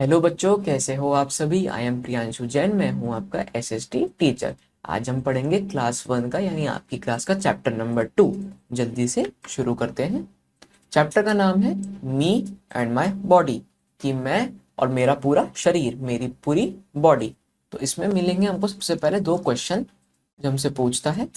Hello बच्चों, कैसे हो आप सभी। आई एम प्रियांशु जैन, मैं हूं आपका एसएसटी टीचर। आज हम पढ़ेंगे क्लास 1 का यानी आपकी क्लास का चैप्टर नंबर 2। जल्दी से शुरू करते हैं। चैप्टर का नाम है मी एंड माय बॉडी, कि मैं और मेरा पूरा शरीर, मेरी पूरी बॉडी। तो इसमें मिलेंगे हमको सबसे पहले दो क्वेश्चन जो हमसे पूछता है,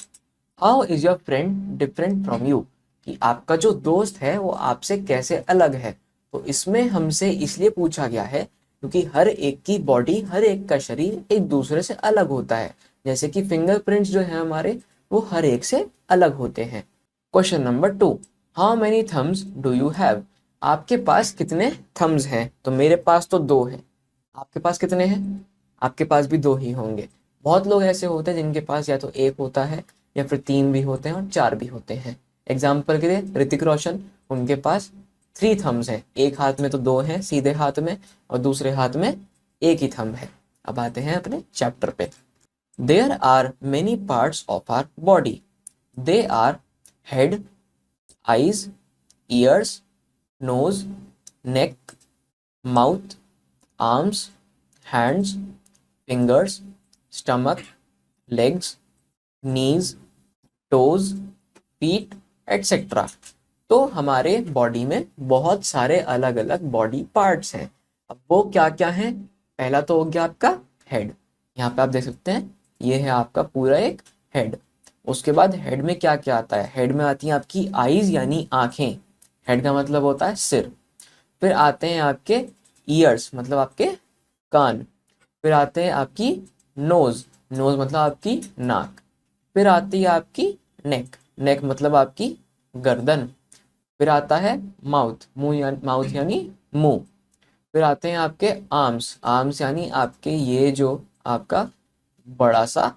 how is your friend different from you, कि आपका जो दोस्त है वो आपसे कैसे अलग है। तो इसमें हमसे इसलिए पूछा गया है क्योंकि हर एक की बॉडी, हर एक का शरीर एक दूसरे से अलग होता है। जैसे कि फिंगरप्रिंट्स जो है हमारे, वो हर एक से अलग होते हैं। Question number 2, how many thumbs do you have, आपके पास कितने थम्स हैं। तो मेरे पास तो दो हैं, आपके पास कितने हैं। आपके पास भी दो ही होंगे। बहुत लोग ऐसे होते हैं जिनके पास या तो एक होता है या फिर तीन भी होते हैं और चार भी होते हैं। एग्जाम्पल के लिए ऋतिक रोशन, उनके पास 3 थम्स हैं, एक हाथ में तो दो हैं सीधे हाथ में और दूसरे हाथ में एक ही थंब है। अब आते हैं अपने चैप्टर पे। There are many parts of our body, they are head, eyes, ears, nose, neck, mouth, arms, hands, fingers, stomach, legs, knees, toes, feet, etcetera. तो हमारे बॉडी में बहुत सारे अलग अलग बॉडी पार्ट्स हैं। अब वो क्या क्या हैं। पहला तो हो गया आपका हेड, यहाँ पे आप देख सकते हैं, ये है आपका पूरा एक हेड। उसके बाद हेड में क्या क्या आता है, हेड में आती हैं आपकी आईज यानी आंखें, हेड का मतलब होता है सिर। फिर आते हैं आपके ईयर्स, मतलब आपके कान। फिर आते हैं आपकी नोज, नोज मतलब आपकी नाक। फिर आती है आपकी नेक, नेक मतलब आपकी गर्दन। फिर आता है माउथ, मुंह माउथ यानी मुंह। फिर आते हैं आपके आर्म्स, आर्म्स यानी आपके ये जो आपका बड़ा सा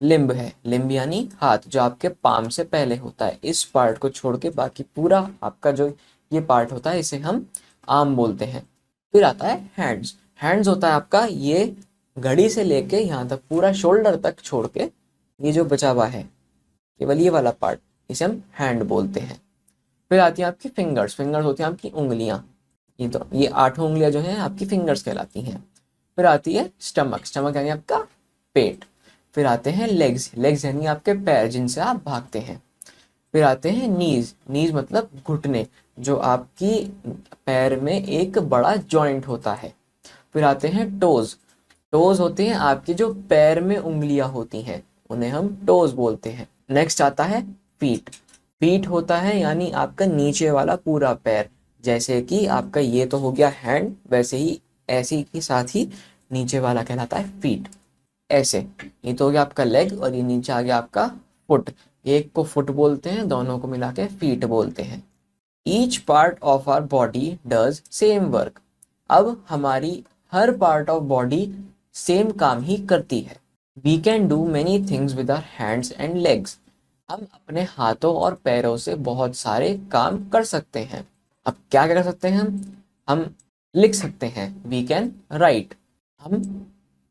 लिम्ब है, लिम्ब यानी हाथ, जो आपके पाम से पहले होता है। इस पार्ट को छोड़ के बाकी पूरा आपका जो ये पार्ट होता है इसे हम आर्म बोलते हैं। फिर आता है हैंड्स, हैंड्स होता है आपका ये घड़ी से लेके यहाँ तक पूरा शोल्डर तक छोड़ के ये जो बचा हुआ है केवल ये वाला पार्ट, इसे हम हैंड बोलते हैं। फिर आती है आपकी फिंगर्स, फिंगर्स होती हैं आपकी उंगलियां। ये 8 उंगलियां जो हैं आपकी फिंगर्स कहलाती हैं। फिर आती है स्टमक, स्टमक यानी आपका पेट। फिर आते हैं लेग्स, लेग्स यानी आपके पैर जिनसे आप भागते हैं। फिर आते हैं नीज, नीज मतलब घुटने, जो आपकी पैर में एक बड़ा जॉइंट होता है। फिर आते हैं टोज, टोज होते हैं आपकी जो पैर में उंगलियां होती हैं, उन्हें हम टोज बोलते हैं। नेक्स्ट आता है फीट, फीट होता है यानी आपका नीचे वाला पूरा पैर। जैसे कि आपका ये तो हो गया हैंड, वैसे ही ऐसे ही के साथ ही नीचे वाला कहलाता है फीट। ऐसे ये तो हो गया आपका लेग और ये नीचे आ गया आपका फुट। एक को फुट बोलते हैं, दोनों को मिला के फीट बोलते हैं। Each part of our body does same work, अब हमारी हर पार्ट ऑफ बॉडी सेम काम ही करती है। We can do many things with our hands and legs, हम अपने हाथों और पैरों से बहुत सारे काम कर सकते हैं। अब क्या क्या कर सकते हैं हम लिख सकते हैं, वी कैन राइट। हम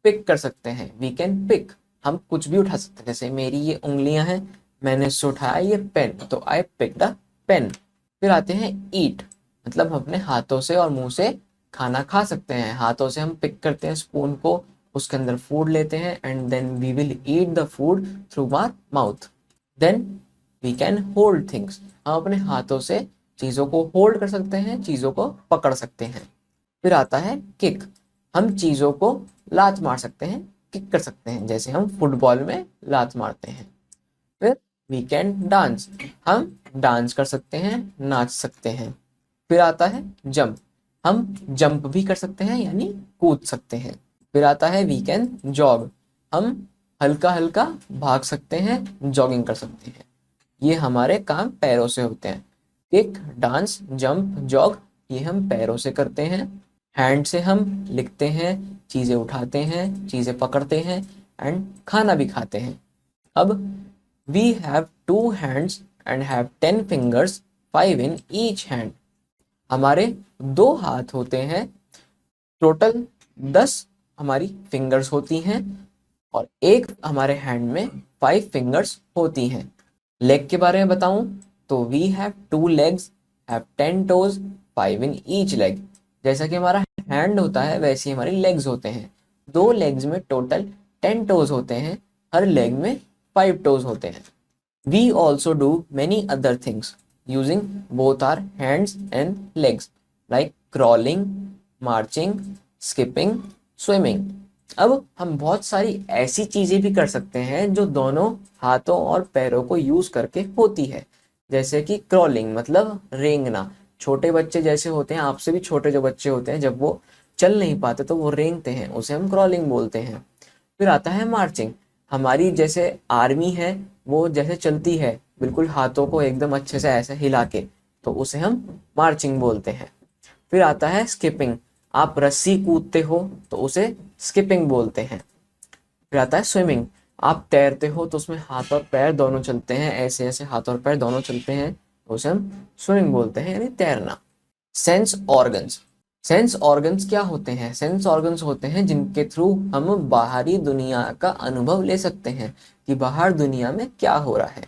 पिक कर सकते हैं, वी कैन पिक। हम कुछ भी उठा सकते हैं, जैसे मेरी ये उंगलियां हैं, मैंने इससे उठाया ये पेन, तो आई पिक द पेन। फिर आते हैं ईट, मतलब हम अपने हाथों से और मुंह से खाना खा सकते हैं। हाथों से हम पिक करते हैं स्पून को, उसके अंदर फूड लेते हैं and then we will eat the food through our mouth. Then we can hold things, हम अपने हाथों से चीज़ों को होल्ड कर सकते हैं, चीज़ों को पकड़ सकते हैं। फिर आता है किक, हम चीज़ों को लात मार सकते हैं, किक कर सकते हैं, जैसे हम फुटबॉल में लात मारते हैं। फिर वी कैन डांस, हम डांस कर सकते हैं, नाच सकते हैं। फिर आता है जंप, हम जंप भी कर सकते हैं यानी कूद सकते हैं। फिर आता है वी कैन जॉग, हम हल्का हल्का भाग सकते हैं, जॉगिंग कर सकते हैं। ये हमारे काम पैरों से होते हैं। किक, डांस, जंप, जॉग, ये हम पैरों से करते हैं। हैंड से हम लिखते हैं, चीज़ें उठाते हैं, चीज़ें पकड़ते हैं एंड खाना भी खाते हैं। अब we have 2 hands and have 10 fingers, 5 in each hand, हमारे 2 हाथ होते हैं, टोटल 10 हमारी फिंगर्स होती हैं और एक हमारे हैंड में 5 फिंगर्स होती हैं। लेग के बारे में बताऊं तो we have 2 legs, have 10 toes, 5 in each leg. जैसा कि हमारा हैंड होता है वैसे ही हमारी लेग्स होते हैं। 2 लेग्स में टोटल 10 टोज होते हैं, हर लेग में 5 टोज होते हैं। We also do many other things using both our hands and legs like crawling, marching, skipping, swimming. अब हम बहुत सारी ऐसी चीजें भी कर सकते हैं जो दोनों हाथों और पैरों को यूज करके होती है, जैसे कि क्रॉलिंग मतलब रेंगना। छोटे बच्चे जैसे होते हैं, आपसे भी छोटे जो बच्चे होते हैं, जब वो चल नहीं पाते तो वो रेंगते हैं, उसे हम क्रॉलिंग बोलते हैं। फिर आता है मार्चिंग। हमारी जैसे आर्मी है, वो जैसे चलती है बिल्कुल हाथों को एकदम अच्छे से ऐसे हिला के, तो उसे हम मार्चिंग बोलते हैं। फिर आता है स्किपिंग। आप रस्सी कूदते हो तो उसे स्किपिंग बोलते हैं। फिर आता है स्विमिंग। आप तैरते हो तो उसमें हाथ और पैर दोनों चलते हैं, ऐसे ऐसे हाथ और पैर दोनों चलते हैं, तो उसे हम स्विमिंग बोलते हैं, यानी तैरना। Sense organs. सेंस ऑर्गन्स क्या होते हैं? सेंस ऑर्गन्स होते हैं जिनके थ्रू हम बाहरी दुनिया का अनुभव ले सकते हैं कि बाहर दुनिया में क्या हो रहा है।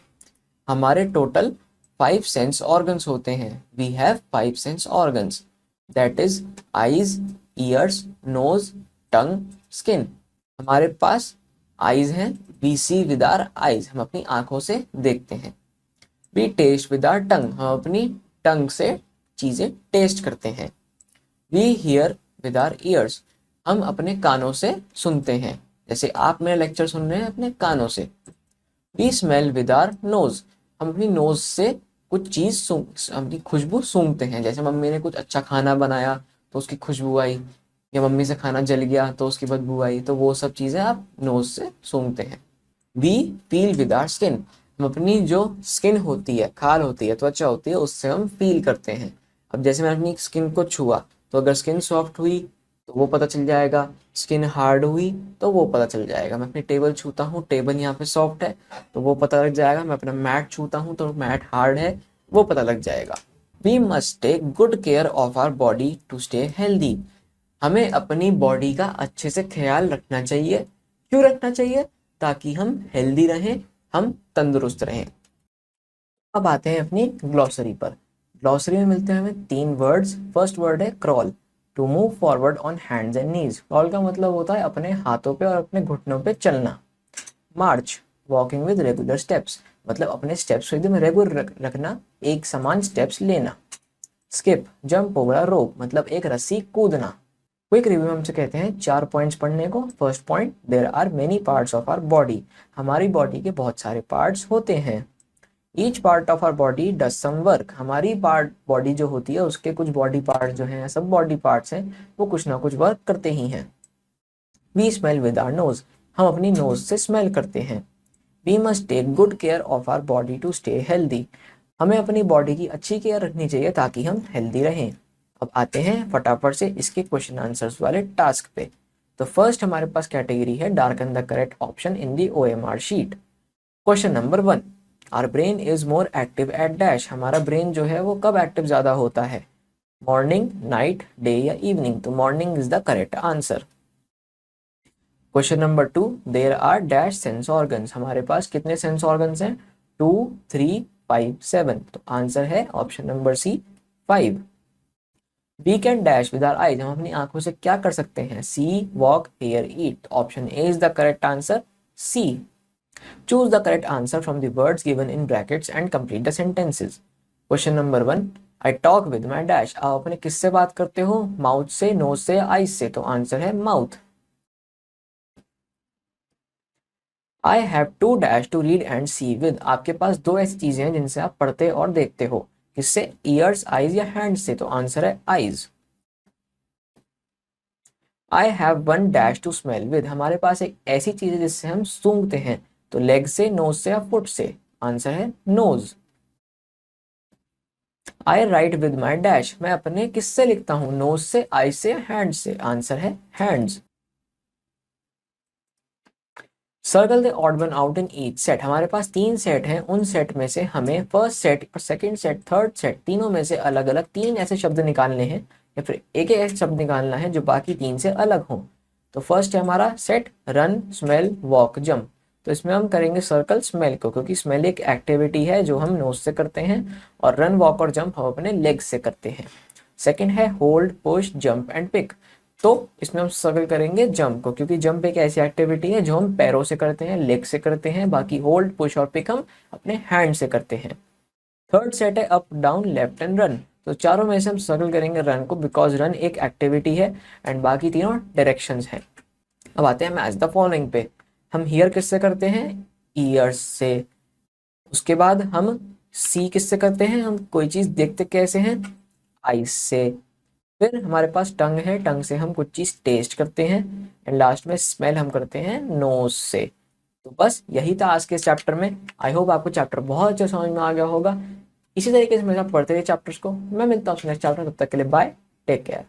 हमारे टोटल 5 सेंस ऑर्गन्स होते हैं। We have 5 sense organs, that is eyes, ears, nose, tongue, skin. हमारे पास आईज हैं, we see with our eyes, हम अपनी आंखों से देखते हैं। We taste with our tongue, हम अपनी टंग से चीजें टेस्ट करते हैं। We hear with our ears, हम अपने कानों से सुनते हैं, जैसे आप मेरा लेक्चर सुन रहे हैं अपने कानों से। We smell with our nose, हम अपनी नोज से कुछ चीज अपनी खुशबू सूंघते हैं, जैसे मम्मी ने कुछ अच्छा खाना बनाया तो उसकी खुशबू आई, या मम्मी से खाना जल गया तो उसकी बदबू आई, तो वो सब चीजें आप नोज से सूंघते हैं। We feel with our skin, हम अपनी जो स्किन होती है, खाल होती है, त्वचा होती है, उससे हम फील करते हैं। अब जैसे मैं अपनी स्किन को छुआ तो अगर स्किन सॉफ्ट हुई तो वो पता चल जाएगा, स्किन हार्ड हुई तो वो पता चल जाएगा। मैं अपनी टेबल छूता हूँ, टेबल यहाँ पे सॉफ्ट है तो वो पता लग जाएगा। मैं अपना मैट छूता हूँ तो मैट हार्ड है, वो पता लग जाएगा। We must take good care of our body to stay healthy, हमें अपनी बॉडी का अच्छे से ख्याल रखना चाहिए। क्यों रखना चाहिए? ताकि हम हेल्दी रहें, हम तंदुरुस्त रहें। अब आते हैं अपनी ग्लॉसरी पर। ग्लॉसरी में मिलते हैं हमें 3 वर्ड्स। फर्स्ट वर्ड है crawl, to move forward on hands and knees. Crawl का मतलब होता है अपने हाथों पे और अपने घुटनों पे चलना। मार्च, वॉकिंग विद रेगुलर स्टेप्स, मतलब अपने स्टेप्स एकदम रेगुलर रखना, एक समान स्टेप्स लेना। स्किप, जंप ओवर अ रोप, मतलब एक रस्सी कूदना। क्विक रिव्यू हमसे कहते हैं 4 पॉइंट्स पढ़ने को। First point, there are many parts of our body, हमारी बॉडी के बहुत सारे पार्ट्स होते हैं। Each part of our body does some work, हमारी बॉडी जो होती है उसके कुछ बॉडी पार्ट्स जो हैं, सब बॉडी पार्ट्स हैं, वो कुछ ना कुछ वर्क करते ही हैं। We smell with our nose, हम अपनी नोज से स्मेल करते हैं। We must take good care of our body to stay healthy, हमें अपनी बॉडी की अच्छी केयर रखनी चाहिए ताकि हम हेल्दी रहें। अब आते हैं फटाफट से इसके क्वेश्चन आंसर्स वाले टास्क पे। तो फर्स्ट हमारे पास कैटेगरी है darken the correct option in the OMR sheet. Question number 1, our brain is more active at dash, हमारा ब्रेन जो है वो कब एक्टिव ज्यादा होता है? मॉर्निंग, नाइट, डे या इवनिंग? तो morning is the correct answer. Question number 2, there are dash sense organs, हमारे पास कितने सेंस ऑर्गन्स हैं? 2, 3, 5, 7। तो आंसर है option number C, 5। We can dash with our eyes, हम अपनी आंखों से क्या कर सकते हैं? See, walk, hear, eat. Option A is the correct answer, see. Choose the correct answer from the words given in brackets and complete the sentences. Question number 1, I talk with my dash, आप अपने किससे बात करते हो? Mouth से, knows से, eyes से? तो आंसर है mouth. I have two dash to read and see with, आपके पास 2 ऐसी चीजें हैं जिनसे आप पढ़ते और देखते हो, किससे? ईयर्स, आईज या हैंड से? तो आंसर है eyes. I have 1 dash to smell with, हमारे पास एक ऐसी चीज है जिससे हम सूंघते हैं, तो लेग से, नोज से या फुट से? आंसर है nose. I write with my dash, मैं अपने किससे लिखता हूं? नोज से, आई से, हैंड से? आंसर है hands. Circle the odd one out in each set, हमारे पास 3 सेट हैं, उन सेट में से हमें फर्स्ट सेट और सेकंड सेट, थर्ड सेट, तीनों में से अलग अलग 3 ऐसे शब्द निकालने हैं, या फिर एक ऐसा शब्द निकालना है जो बाकी 3 से अलग हो। तो फर्स्ट है हमारा set run, smell, walk, jump. तो इसमें हम करेंगे सर्कल स्मेल को, क्योंकि स्मेल एक एक्टिविटी है जो हम नोज से करते हैं, और रन, वॉक और जंप हम अपने लेग से करते हैं। सेकंड है hold, push, jump and pick, तो इसमें हम सर्कल करेंगे जंप को, क्योंकि जंप एक ऐसी एक्टिविटी है जो हम पैरों से करते हैं, लेग से करते हैं, बाकी होल्ड, पुश और पिक हम अपने हैंड से करते हैं। थर्ड सेट है up down left and run. तो चारों में से हम सर्कल करेंगे रन को, बिकॉज रन एक एक्टिविटी है एंड बाकी तीनों डायरेक्शंस हैं। अब आते हैं मैच द फॉलोइंग पे। हम हियर किससे करते हैं? ईयर्स से। उसके बाद हम सी किससे करते हैं? हम कोई चीज देखते कैसे हैं? आईज से। फिर हमारे पास टंग है, टंग से हम कुछ चीज टेस्ट करते हैं एंड लास्ट में स्मेल हम करते हैं नोज से। तो बस यही था आज के इस चैप्टर में। आई होप आपको चैप्टर बहुत अच्छे समझ में आ गया होगा। इसी तरीके से मेरे साथ पढ़ते रहिए चैप्टर्स को। मैं मिलता हूँ नेक्स्ट चैप्टर, तब तक के लिए बाय, टेक केयर।